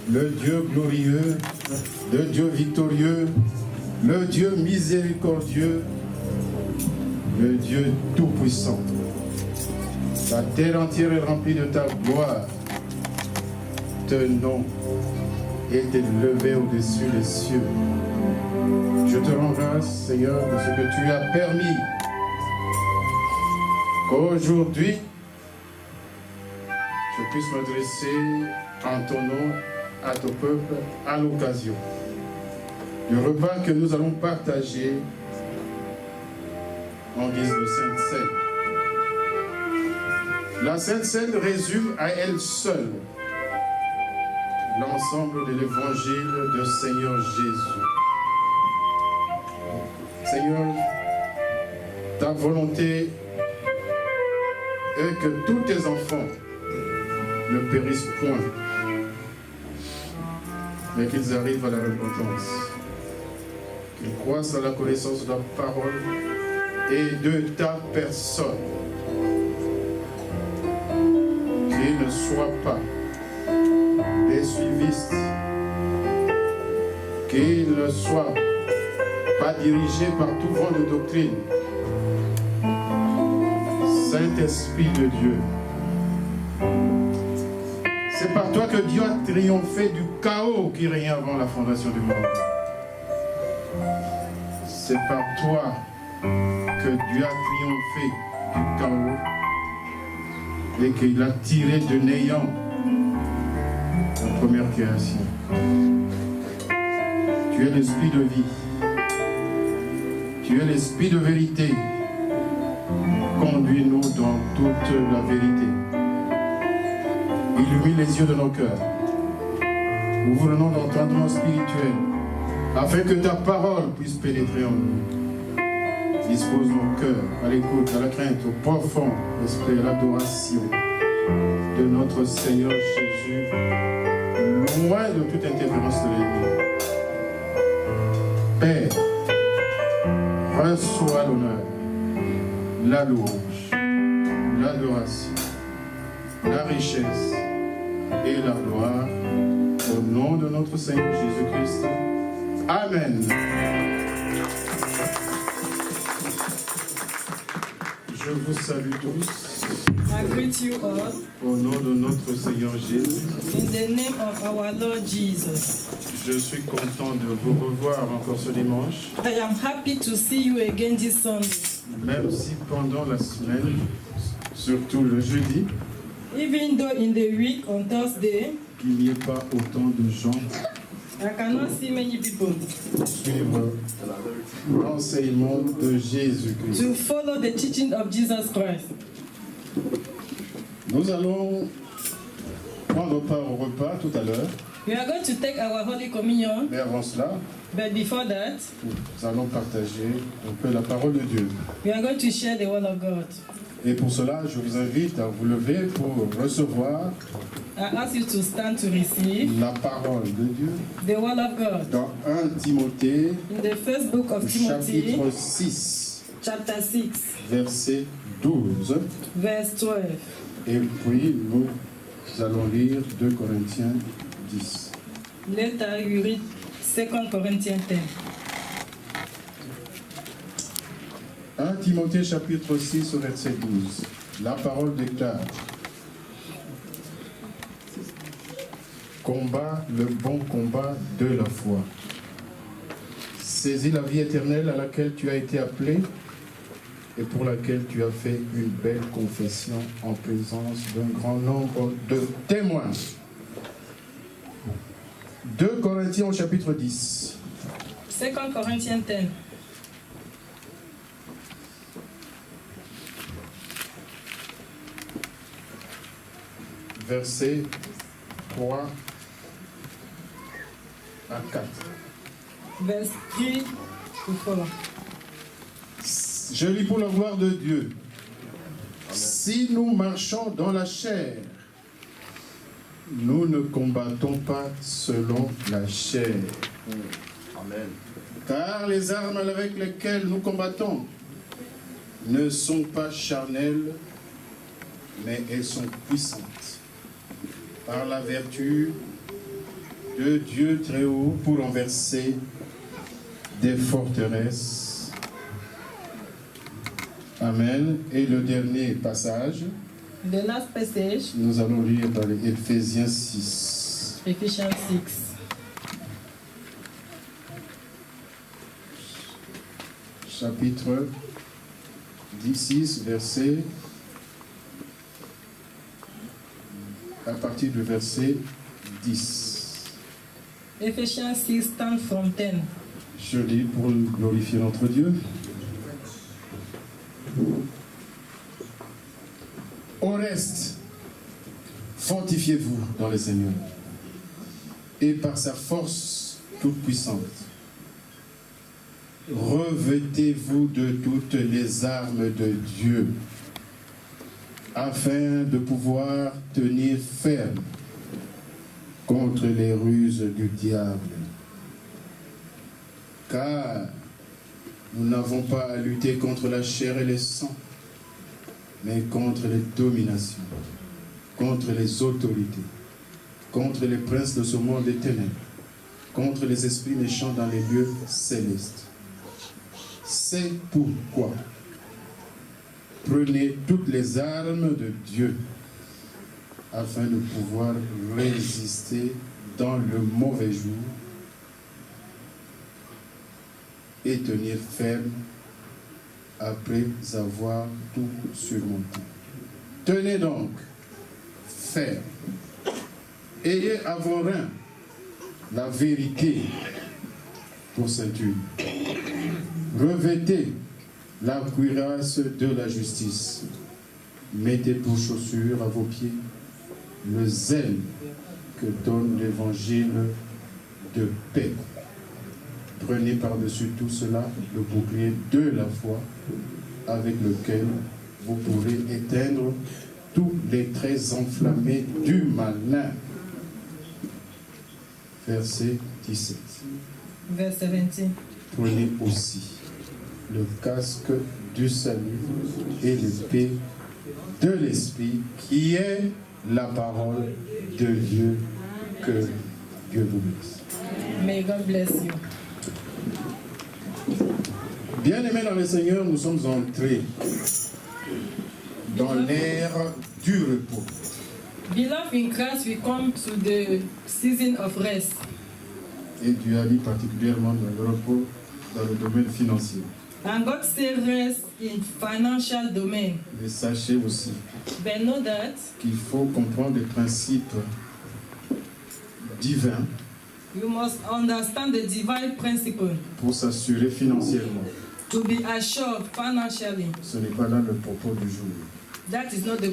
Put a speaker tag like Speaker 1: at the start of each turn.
Speaker 1: le Dieu glorieux, le Dieu victorieux, le Dieu miséricordieux, le Dieu tout-puissant. La terre entière est remplie de ta gloire. Ton nom est élevé au-dessus des cieux. Je te rends grâce, Seigneur, de ce que tu as permis qu'aujourd'hui, je puisse m'adresser en ton nom à ton peuple à l'occasion du repas que nous allons partager en guise de Sainte Seine. La Sainte Seine résume à elle seule l'ensemble de l'évangile de Seigneur Jésus. Seigneur, ta volonté est que tous tes enfants ne périssent point, mais qu'ils arrivent à la repentance, qu'ils croissent à la connaissance de la parole et de ta personne, qu'ils ne soient pas des suivistes, qu'ils ne soient pas dirigés par tout vent de doctrine. Saint-Esprit de Dieu, c'est par toi que Dieu a triomphé du chaos qui régnait avant la fondation du monde. C'est par toi que Dieu a triomphé du chaos et qu'il a tiré de néant la première création. Tu es l'esprit de vie. Tu es l'esprit de vérité. Conduis-nous dans toute la vérité. Illumine les yeux de nos cœurs. Ouvre-nous d'entendement spirituel, afin que ta parole puisse pénétrer en nous. Dispose nos cœurs à l'écoute, à la crainte, au profond esprit, à l'adoration de notre Seigneur Jésus, loin de toute interférence de l'ennemi. Père, reçois l'honneur, la louange, l'adoration, la richesse et la gloire au nom de notre Seigneur Jésus-Christ. Amen. Je vous salue tous.
Speaker 2: I greet you all
Speaker 1: Au nom de notre Seigneur Jésus.
Speaker 2: in the name of our Lord Jesus.
Speaker 1: Je suis content de vous revoir encore ce dimanche,
Speaker 2: I am happy to see you again this Sunday.
Speaker 1: même si pendant la semaine, surtout le jeudi,
Speaker 2: Even though in the week on Thursday,
Speaker 1: qu'il n'y ait pas autant de gens
Speaker 2: I cannot see many people
Speaker 1: pour suivre l'enseignement de Jésus-Christ.
Speaker 2: to follow the teaching of Jesus Christ.
Speaker 1: Nous allons prendre part au repas tout à l'heure,
Speaker 2: We are going to take our Holy Communion,
Speaker 1: mais avant cela,
Speaker 2: but before that,
Speaker 1: nous allons partager un peu la parole de Dieu.
Speaker 2: we are going to share the Word of God.
Speaker 1: Et pour cela, je vous invite à vous lever pour recevoir
Speaker 2: I ask you to stand to receive
Speaker 1: la parole de Dieu
Speaker 2: the Word of God.
Speaker 1: dans 1 Timothée,
Speaker 2: In the first book of Timothy,
Speaker 1: chapitre 6,
Speaker 2: chapter 6,
Speaker 1: verset 12.
Speaker 2: verse 12.
Speaker 1: Et puis, nous allons lire 2 Corinthiens 10.
Speaker 2: Later you read 2 Corinthians 10.
Speaker 1: 1 Timothée, chapitre 6, verset 12. La parole déclare: combat le bon combat de la foi. Saisis la vie éternelle à laquelle tu as été appelé et pour laquelle tu as fait une belle confession en présence d'un grand nombre de témoins. 2 Corinthiens au chapitre 10.
Speaker 2: 2 Corinthians 10.
Speaker 1: Versets 3 à 4.
Speaker 2: Verse 3 to 4.
Speaker 1: Je lis pour la gloire de Dieu. Si nous marchons dans la chair, nous ne combattons pas selon la chair.
Speaker 3: Amen.
Speaker 1: Car les armes avec lesquelles nous combattons ne sont pas charnelles, mais elles sont puissantes par la vertu de Dieu très haut pour renverser des forteresses. Amen. Et le dernier passage,
Speaker 2: The last passage,
Speaker 1: nous allons lire dans les Éphésiens 6.
Speaker 2: Ephesians 6.
Speaker 1: Chapitre 16, verset, à partir du verset 10.
Speaker 2: Ephesians 6 starts from 10.
Speaker 1: Je lis pour glorifier notre Dieu. Au reste, fortifiez-vous dans le Seigneur et par sa force toute puissante. Revêtez-vous de toutes les armes de Dieu afin de pouvoir tenir ferme contre les ruses du diable. Car nous n'avons pas à lutter contre la chair et le sang, mais contre les dominations, contre les autorités, contre les princes de ce monde des ténèbres, contre les esprits méchants dans les lieux célestes. C'est pourquoi prenez toutes les armes de Dieu afin de pouvoir résister dans le mauvais jour et tenir ferme après avoir tout surmonté. Tenez donc ferme. Ayez à vos reins la vérité pour ceinture. Revêtez la cuirasse de la justice. Mettez pour chaussure à vos pieds le zèle que donne l'évangile de paix. Prenez par-dessus tout cela le bouclier de la foi avec lequel vous pourrez éteindre tous les traits enflammés du malin. Verset 17.
Speaker 2: Verset 20.
Speaker 1: Prenez aussi le casque du salut et l'épée de l'Esprit qui est la parole de Dieu. Que Dieu vous blesse.
Speaker 2: May God bless you.
Speaker 1: Bien-aimés dans le Seigneur, nous sommes entrés dans l'ère du repos.
Speaker 2: Beloved in Christ, we come to the season of rest.
Speaker 1: Et Dieu a dit particulièrement dans le repos dans le domaine financier.
Speaker 2: And God said rest in financial domain.
Speaker 1: Mais sachez aussi
Speaker 2: But know that
Speaker 1: qu'il faut comprendre les principes divins
Speaker 2: you must understand the divine principle
Speaker 1: pour s'assurer financièrement.
Speaker 2: to be assured financially.
Speaker 1: Ce n'est pas là le propos du jour.
Speaker 2: That is not the